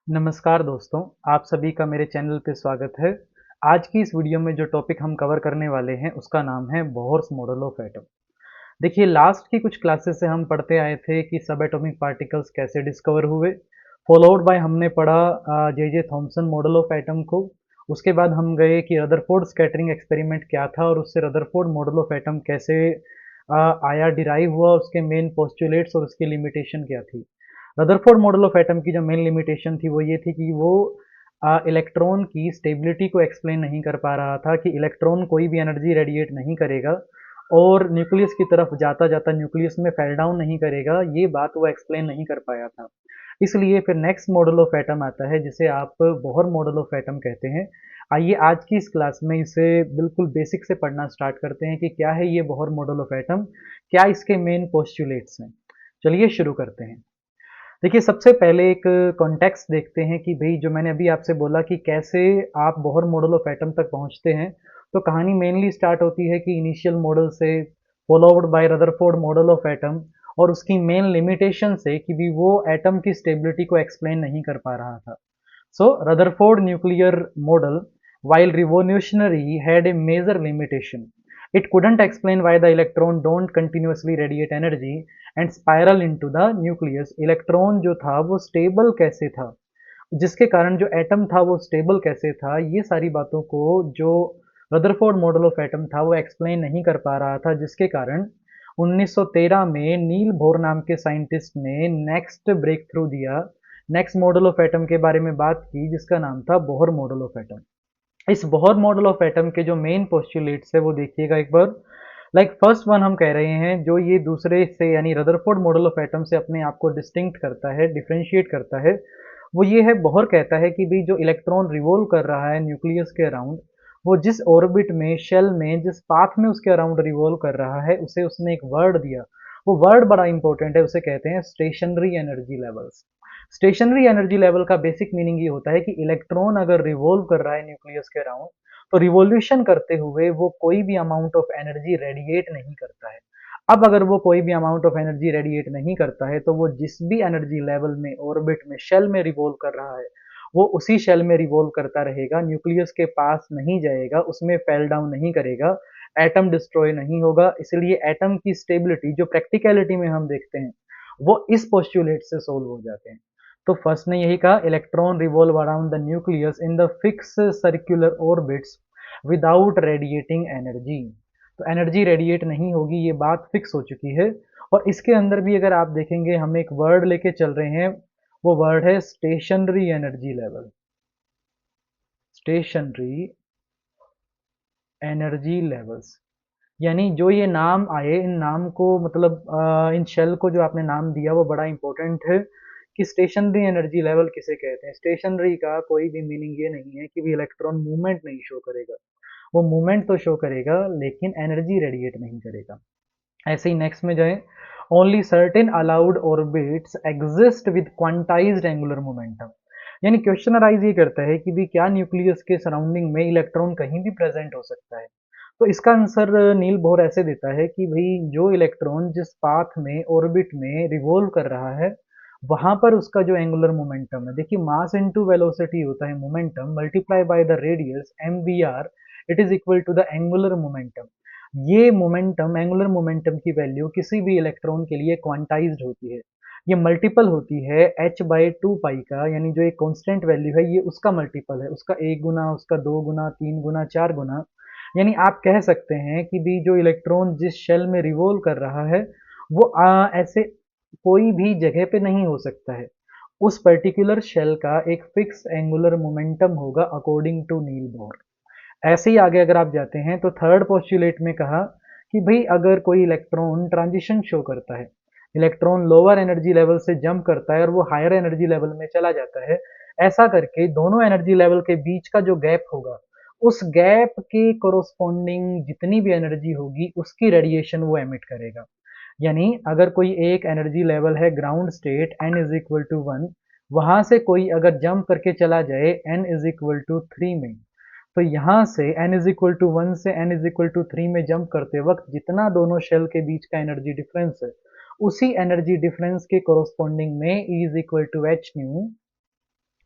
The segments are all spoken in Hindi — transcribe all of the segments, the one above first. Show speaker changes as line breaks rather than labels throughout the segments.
नमस्कार दोस्तों, आप सभी का मेरे चैनल पे स्वागत है। आज की इस वीडियो में जो टॉपिक हम कवर करने वाले हैं उसका नाम है बोहर्स मॉडल ऑफ एटम। देखिए लास्ट की कुछ क्लासेस से हम पढ़ते आए थे कि सब एटॉमिक पार्टिकल्स कैसे डिस्कवर हुए, फॉलोड बाय हमने पढ़ा J Thomson model of atom को। उसके बाद हम गए कि रदरफोर्ड स्कैटरिंग एक्सपेरिमेंट क्या था और उससे रदरफोर्ड मॉडल ऑफ एटम कैसे आया, डिराइव हुआ, उसके मेन पोस्टुलेट्स और उसकी लिमिटेशन क्या थी। रदरफोर्ड मॉडल ऑफ एटम की जो मेन लिमिटेशन थी वो ये थी कि वो इलेक्ट्रॉन की स्टेबिलिटी को एक्सप्लेन नहीं कर पा रहा था कि इलेक्ट्रॉन कोई भी एनर्जी रेडिएट नहीं करेगा और न्यूक्लियस की तरफ जाता जाता न्यूक्लियस में फेल डाउन नहीं करेगा, ये बात वो एक्सप्लेन नहीं कर पाया था। इसलिए फिर नेक्स्ट मॉडल ऑफ एटम आता है जिसे आप बोहर मॉडल ऑफ एटम कहते हैं। आइए आज की इस क्लास में इसे बिल्कुल बेसिक से पढ़ना स्टार्ट करते हैं कि क्या है ये बोहर मॉडल ऑफ एटम, क्या इसके मेन पोस्टुलेट्स हैं। चलिए शुरू करते हैं। देखिए सबसे पहले एक कॉन्टेक्स्ट देखते हैं कि भाई जो मैंने अभी आपसे बोला कि कैसे आप बोहर मॉडल ऑफ एटम तक पहुंचते हैं। तो कहानी मेनली स्टार्ट होती है कि इनिशियल मॉडल से, followed by Rutherford model of atom, और उसकी मेन लिमिटेशन से कि भी वो एटम की स्टेबिलिटी को एक्सप्लेन नहीं कर पा रहा था। So Rutherford nuclear model, while revolutionary, had a major limitation. It couldn't explain why the electron don't continuously radiate energy and spiral into the nucleus. Electron जो था वो स्टेबल कैसे था, जिसके कारण जो एटम था वो स्टेबल कैसे था, ये सारी बातों को जो रदरफोर्ड मॉडल ऑफ एटम था वो एक्सप्लेन नहीं कर पा रहा था, जिसके कारण 1913 में नील बोर नाम के साइंटिस्ट ने नेक्स्ट ब्रेक थ्रू दिया, नेक्स्ट मॉडल ऑफ एटम के बारे में बात की जिसका नाम था बोहर मॉडल ऑफ एटम। इस बोहर मॉडल ऑफ एटम के जो मेन पोस्टुलेट्स है वो देखिएगा एक बार। फर्स्ट वन हम कह रहे हैं जो ये दूसरे से यानी रदरफोर्ड मॉडल ऑफ एटम से अपने आप को डिस्टिंक्ट करता है, डिफरेंशिएट करता है, वो ये है, बोहर कहता है कि भी जो इलेक्ट्रॉन रिवॉल्व कर रहा है न्यूक्लियस के अराउंड, वो जिस ऑर्बिट में, शेल में, जिस पाथ में उसके अराउंड रिवॉल्व कर रहा है, उसे उसने एक वर्ड दिया। वो वर्ड बड़ा इंपॉर्टेंट है, उसे कहते हैं stationary energy levels. Stationary energy level का बेसिक मीनिंग ये होता है कि इलेक्ट्रॉन अगर रिवॉल्व कर रहा है न्यूक्लियस के अराउंड, तो रिवॉल्यूशन करते हुए वो कोई भी अमाउंट ऑफ एनर्जी रेडिएट नहीं करता है। अब अगर वो कोई भी अमाउंट ऑफ एनर्जी रेडिएट नहीं करता है तो वो जिस भी एनर्जी लेवल में, ऑर्बिट में, शेल में रिवॉल्व कर रहा है, वो उसी शेल में रिवॉल्व करता रहेगा, न्यूक्लियस के पास नहीं जाएगा, उसमें फेल डाउन नहीं करेगा, एटम डिस्ट्रॉय नहीं होगा। इसलिए एटम की स्टेबिलिटी जो प्रैक्टिकलिटी में हम देखते हैं वो इस पोस्टुलेट से सोल्व हो जाते हैं। तो फर्स्ट ने यही कहा, electron revolve around the nucleus in the fix circular orbits without radiating energy. तो एनर्जी रेडिएट नहीं होगी, ये बात फिक्स हो चुकी है। और इसके अंदर भी अगर आप देखेंगे हम एक वर्ड लेके चल रहे हैं, वो वर्ड है stationary energy level. Stationary energy levels, यानी जो ये नाम आए, इन नाम को मतलब इन शेल को जो आपने नाम दिया वो बड़ा इंपॉर्टेंट है कि स्टेशनरी एनर्जी लेवल किसे कहते हैं। स्टेशनरी का कोई भी मीनिंग ये नहीं है कि भी इलेक्ट्रॉन मूवमेंट नहीं शो करेगा, वो मूवमेंट तो शो करेगा लेकिन एनर्जी रेडिएट नहीं करेगा। ऐसे ही नेक्स्ट में जाए, only certain allowed orbits exist with quantized angular momentum. यानी क्वेश्चनराइज ये करता है कि भी क्या न्यूक्लियस के सराउंडिंग में इलेक्ट्रॉन कहीं भी प्रेजेंट हो सकता है। तो इसका आंसर नील बोहर ऐसे देता है कि भाई जो इलेक्ट्रॉन जिस पाथ में, ऑर्बिट में रिवॉल्व कर रहा है, वहां पर उसका जो एंगुलर मोमेंटम है, देखिए मास इनटू वेलोसिटी होता है momentum, multiply by the radius mvr, it is equal to the angular momentum. ये मोमेंटम, एंगुलर मोमेंटम की वैल्यू किसी भी इलेक्ट्रॉन के लिए क्वांटाइज्ड होती है। ये मल्टीपल होती है h/2 पाई का, यानी जो एक कांस्टेंट वैल्यू है ये उसका मल्टीपल है, उसका एक गुना, उसका दो गुना, तीन गुना, चार गुना। यानी आप कह सकते हैं कि भी जो इलेक्ट्रॉन जिस शेल में रिवॉल्व कर रहा है वो ऐसे कोई भी जगह पे नहीं हो सकता है। उस पर्टिकुलर शेल का एक फिक्स एंगुलर मोमेंटम होगा अकॉर्डिंग टू नील बोर। ऐसे ही आगे अगर आप जाते हैं तो थर्ड पोस्टुलेट में कहा कि भाई अगर कोई इलेक्ट्रॉन ट्रांजिशन शो करता है, इलेक्ट्रॉन लोअर एनर्जी लेवल से जंप करता है और वो हायर एनर्जी लेवल में चला जाता है, ऐसा करके दोनों एनर्जी लेवल के बीच का जो गैप होगा, उस गैप के कोरोस्पोंडिंग जितनी भी एनर्जी होगी उसकी रेडिएशन वो एमिट करेगा। यानी अगर कोई एक एनर्जी लेवल है ग्राउंड स्टेट n=1, वहां से कोई अगर जंप करके चला जाए n=3 में, तो यहाँ से n=1 से n=3 में जंप करते वक्त जितना दोनों शेल के बीच का एनर्जी डिफरेंस है, उसी एनर्जी डिफरेंस के कोरोस्पोंडिंग में E = h न्यू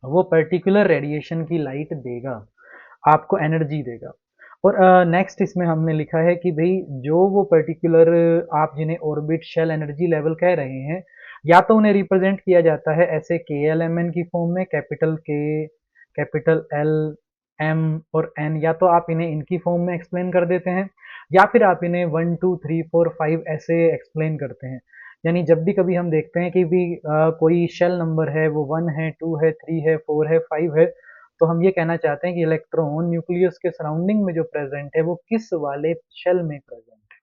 वो पर्टिकुलर रेडिएशन की लाइट देगा, आपको एनर्जी देगा। और नेक्स्ट इसमें हमने लिखा है कि भई जो वो पर्टिकुलर आप जिन्हें ऑर्बिट शेल एनर्जी लेवल कह रहे हैं, या तो उन्हें रिप्रेजेंट किया जाता है ऐसे KLMN की फॉर्म में, capital K, capital L, M और N, या तो आप इन्हें इनकी फॉर्म में एक्सप्लेन कर देते हैं, या फिर आप इन्हें 1 2 3 4 5 ऐसे एक्सप्लेन करते हैं। यानी जब भी कभी हम देखते हैं कि भी कोई शेल नंबर है, वो 1 है, 2 है, 3 है, 4 है, 5 है, तो हम ये कहना चाहते हैं कि इलेक्ट्रॉन न्यूक्लियस के सराउंडिंग में जो प्रेजेंट है वो किस वाले शेल में प्रेजेंट है,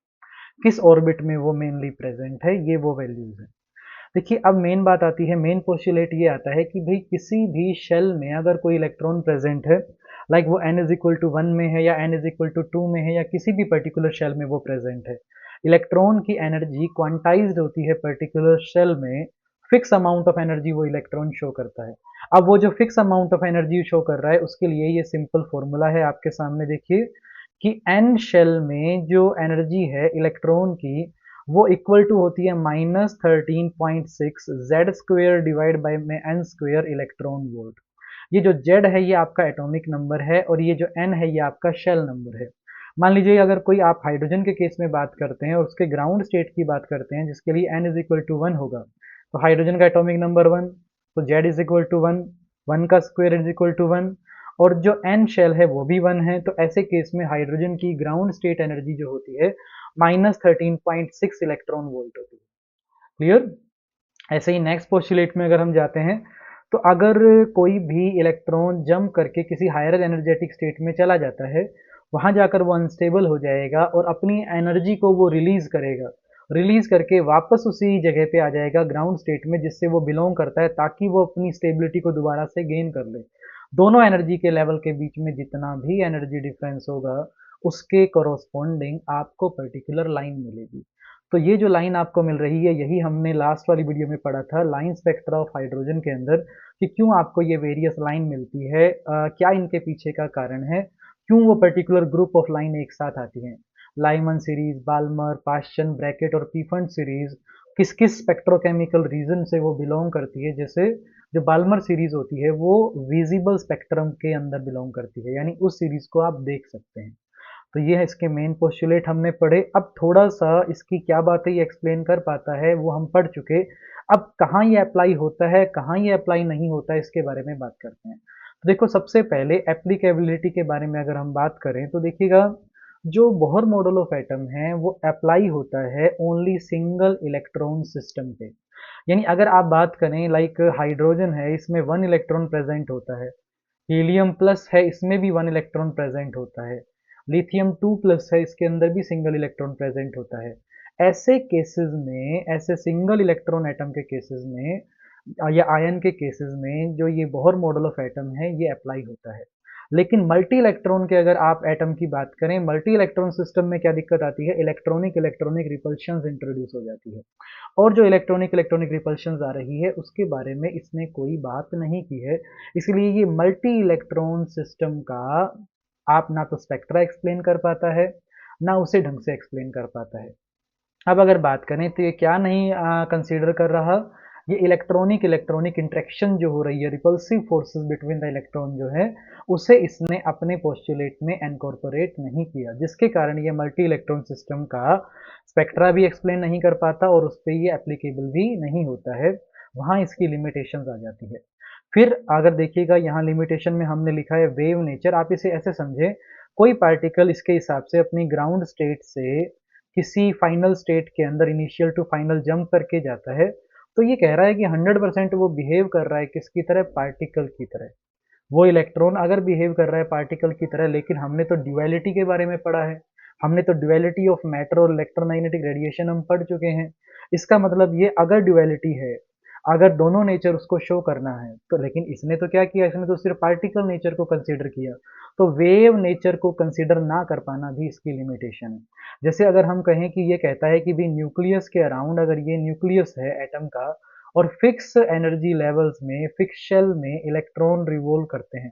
किस ऑर्बिट में वो मेनली प्रेजेंट है, ये वो वैल्यूज है। देखिए अब मेन बात आती है, मेन पोस्टुलेट ये आता है कि भाई किसी भी शेल में अगर कोई इलेक्ट्रॉन प्रेजेंट है, लाइक वो n इज इक्वल टू 1 में है या n इज इक्वल टू 2 में है या किसी भी पर्टिकुलर शेल में वो प्रेजेंट है, इलेक्ट्रॉन की एनर्जी क्वांटाइज्ड होती है पर्टिकुलर शेल में, फिक्स अमाउंट ऑफ एनर्जी वो इलेक्ट्रॉन शो करता है। अब वो जो fix amount of energy show कर रहा है उसके लिए ये सिंपल फॉर्मूला है आपके सामने, देखिए कि n शेल में जो एनर्जी है इलेक्ट्रॉन की वो इक्वल टू होती है -13.6 जेड स्क्वेयर डिवाइड बाई में एन स्क्वेयर इलेक्ट्रॉन वोल्ट। ये जो जेड है ये आपका एटॉमिक नंबर है और ये जो एन है ये आपका शेल नंबर है। मान लीजिए अगर कोई आप हाइड्रोजन के केस में बात करते हैं और उसके ग्राउंड स्टेट की बात करते हैं जिसके लिए एन इज इक्वल टू 1 होगा, तो हाइड्रोजन का एटॉमिक नंबर 1, तो जेड इज इक्वल टू 1, 1 का स्क्वेयर इज इक्वल टू 1, और जो एन शेल है वो भी 1 है, तो ऐसे केस में हाइड्रोजन की ग्राउंड स्टेट एनर्जी जो होती है -13.6 इलेक्ट्रॉन वोल्ट होती है। क्लियर? ऐसे ही नेक्स्ट पोस्टुलेट में अगर हम जाते हैं, तो अगर कोई भी इलेक्ट्रॉन जंप करके किसी हायर एनर्जेटिक स्टेट में चला जाता है, वहां जाकर वो अनस्टेबल हो जाएगा और अपनी एनर्जी को वो रिलीज करेगा, रिलीज करके वापस उसी जगह पे आ जाएगा ग्राउंड स्टेट में जिससे वो बिलोंग करता है, ताकि वो अपनी स्टेबिलिटी को दोबारा से गेन कर ले। दोनों एनर्जी के लेवल के बीच में जितना भी एनर्जी डिफरेंस होगा उसके कोरोस्पोंडिंग आपको पर्टिकुलर लाइन मिलेगी। तो ये जो लाइन आपको मिल रही है यही हमने लास्ट वाली वीडियो में पढ़ा था लाइन स्पेक्ट्रा ऑफ हाइड्रोजन के अंदर, कि क्यों आपको ये वेरियस लाइन मिलती है, क्या इनके पीछे का कारण है, क्यों वो पर्टिकुलर ग्रुप ऑफ लाइन एक साथ आती हैं। Lyman series, Balmer, Paschen, Brackett और पीफंड सीरीज किस किस स्पेक्ट्रोकेमिकल रीजन से वो बिलोंग करती है। जैसे जो बाल्मर सीरीज होती है वो विजिबल स्पेक्ट्रम के अंदर बिलोंग करती है, यानी उस सीरीज को आप देख सकते हैं। तो ये है इसके मेन पोस्टुलेट हमने पढ़े। अब थोड़ा सा इसकी क्या बातें ये एक्सप्लेन कर पाता है वो हम पढ़ चुके। अब कहाँ ये अप्लाई होता है, कहाँ ये अप्लाई नहीं होता है, इसके बारे में बात करते हैं। तो देखो सबसे पहले एप्लीकेबिलिटी के बारे में अगर हम बात करें तो देखिएगा, जो बोहर मॉडल ऑफ एटम है वो अप्लाई होता है ओनली सिंगल इलेक्ट्रॉन सिस्टम पे। यानी अगर आप बात करें लाइक हाइड्रोजन है, इसमें 1 इलेक्ट्रॉन प्रेजेंट होता है, हीलियम प्लस है इसमें भी 1 इलेक्ट्रॉन प्रेजेंट होता है, लिथियम 2 प्लस है इसके अंदर भी सिंगल इलेक्ट्रॉन प्रेजेंट होता है। ऐसे केसेस में, ऐसे सिंगल इलेक्ट्रॉन एटम के केसेस में या आयन के केसेस में जो ये बोहर मॉडल ऑफ एटम है ये अप्लाई होता है। लेकिन मल्टी इलेक्ट्रॉन के अगर आप एटम की बात करें, मल्टी इलेक्ट्रॉन सिस्टम में क्या दिक्कत आती है, इलेक्ट्रॉनिक इलेक्ट्रॉनिक रिपल्शंस इंट्रोड्यूस हो जाती है। और जो इलेक्ट्रॉनिक इलेक्ट्रॉनिक रिपल्शंस आ रही है उसके बारे में इसने कोई बात नहीं की है। इसलिए ये मल्टी इलेक्ट्रॉन सिस्टम का आप ना तो स्पेक्ट्रा एक्सप्लेन कर पाता है, ना उसे ढंग से एक्सप्लेन कर पाता है। अब अगर बात करें तो ये क्या नहीं कंसीडर कर रहा, ये इलेक्ट्रॉनिक इलेक्ट्रॉनिक इंटरेक्शन जो हो रही है, repulsive forces between the electron जो है, उसे इसने अपने पोस्टुलेट में इनकॉर्पोरेट नहीं किया, जिसके कारण ये मल्टी इलेक्ट्रॉन सिस्टम का स्पेक्ट्रा भी एक्सप्लेन नहीं कर पाता और उस पर ये एप्लीकेबल भी नहीं होता है। वहाँ इसकी लिमिटेशंस आ जाती है। फिर अगर देखिएगा यहाँ लिमिटेशन में हमने लिखा है वेव नेचर, आप इसे ऐसे समझें, कोई पार्टिकल इसके हिसाब से अपनी ग्राउंड स्टेट से किसी फाइनल स्टेट के अंदर इनिशियल टू फाइनल जंप करके जाता है, तो ये कह रहा है कि 100% वो बिहेव कर रहा है किसकी तरह, पार्टिकल की तरह। वो इलेक्ट्रॉन अगर बिहेव कर रहा है पार्टिकल की तरह, लेकिन हमने तो ड्यूअलिटी के बारे में पढ़ा है, हमने तो ड्यूअलिटी ऑफ मैटर और इलेक्ट्रोमैग्नेटिक रेडिएशन हम पढ़ चुके हैं। इसका मतलब ये अगर ड्यूअलिटी है, अगर दोनों नेचर उसको शो करना है तो, लेकिन इसने तो क्या किया, इसने तो सिर्फ पार्टिकल नेचर को कंसीडर किया, तो वेव नेचर को कंसीडर ना कर पाना भी इसकी लिमिटेशन है। जैसे अगर हम कहें कि ये कहता है कि भी न्यूक्लियस के अराउंड, अगर ये न्यूक्लियस है एटम का और फिक्स एनर्जी लेवल्स में, फिक्स शेल में इलेक्ट्रॉन रिवॉल्व करते हैं,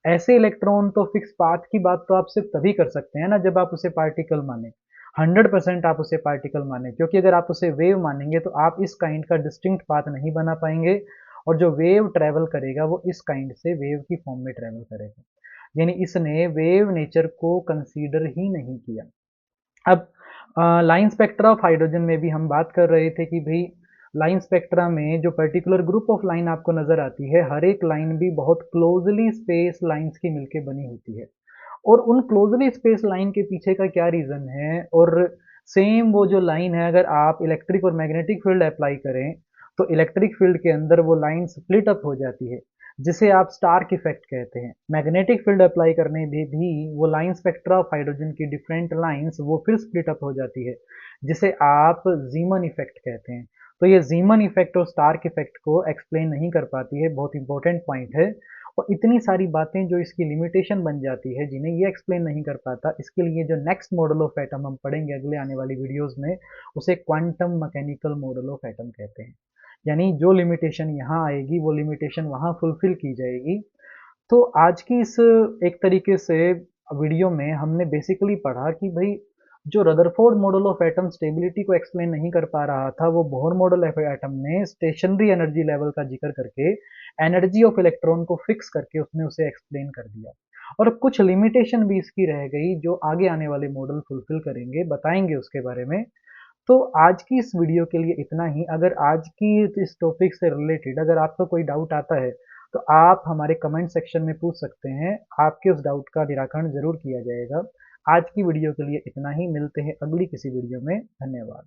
ऐसे इलेक्ट्रॉन तो फिक्स पाथ की बात तो आप सिर्फ तभी कर सकते हैं ना जब आप उसे पार्टिकल माने, 100% आप उसे पार्टिकल माने, क्योंकि अगर आप उसे वेव मानेंगे तो आप इस काइंड का डिस्टिंक्ट पाथ नहीं बना पाएंगे और जो वेव ट्रेवल करेगा वो इस काइंड से वेव की फॉर्म में ट्रेवल करेगा। यानी इसने वेव नेचर को कंसीडर ही नहीं किया। अब लाइन स्पेक्ट्रा ऑफ हाइड्रोजन में भी हम बात कर रहे थे कि भाई लाइन स्पेक्ट्रा में जो पर्टिकुलर ग्रुप ऑफ लाइन आपको नजर आती है, हर एक लाइन भी बहुत क्लोजली स्पेस लाइंस की मिलके बनी होती है। और उन क्लोजली स्पेस लाइन के पीछे का क्या रीजन है, और सेम वो जो लाइन है अगर आप इलेक्ट्रिक और मैग्नेटिक फील्ड अप्लाई करें तो इलेक्ट्रिक फील्ड के अंदर वो लाइन स्प्लिट अप हो जाती है, जिसे आप स्टार्क इफेक्ट कहते हैं। मैग्नेटिक फील्ड अप्लाई करने भी वो लाइन स्पेक्ट्रा ऑफ हाइड्रोजन की डिफरेंट लाइंस वो फिर स्प्लिट अप हो जाती है, जिसे आप जीमन इफेक्ट कहते हैं। तो ये जीमन इफेक्ट और स्टार्क इफेक्ट को एक्सप्लेन नहीं कर पाती है, बहुत इंपॉर्टेंट पॉइंट है। और इतनी सारी बातें जो इसकी लिमिटेशन बन जाती है, जिन्हें ये एक्सप्लेन नहीं कर पाता, इसके लिए जो नेक्स्ट मॉडल ऑफ एटम हम पढ़ेंगे अगले आने वाली वीडियोस में, उसे quantum mechanical model of atom कहते हैं। यानी जो लिमिटेशन यहाँ आएगी वो लिमिटेशन वहाँ फुलफिल की जाएगी। तो आज की इस एक तरीके से वीडियो में हमने बेसिकली पढ़ा कि भाई जो Rutherford model of atom stability को एक्सप्लेन नहीं कर पा रहा था, वो बोहर मॉडल ऑफ एटम ने स्टेशनरी एनर्जी लेवल का जिक्र करके एनर्जी ऑफ इलेक्ट्रॉन को फिक्स करके उसने उसे एक्सप्लेन कर दिया। और कुछ लिमिटेशन भी इसकी रह गई जो आगे आने वाले मॉडल फुलफिल करेंगे, बताएंगे उसके बारे में। तो आज की इस वीडियो के लिए इतना ही। अगर आज की इस टॉपिक से रिलेटेड अगर आपको कोई डाउट आता है तो आप हमारे कमेंट सेक्शन में पूछ सकते हैं, आपके उस डाउट का निराकरण जरूर किया जाएगा। आज की वीडियो के लिए इतना ही, मिलते हैं अगली किसी वीडियो में। धन्यवाद।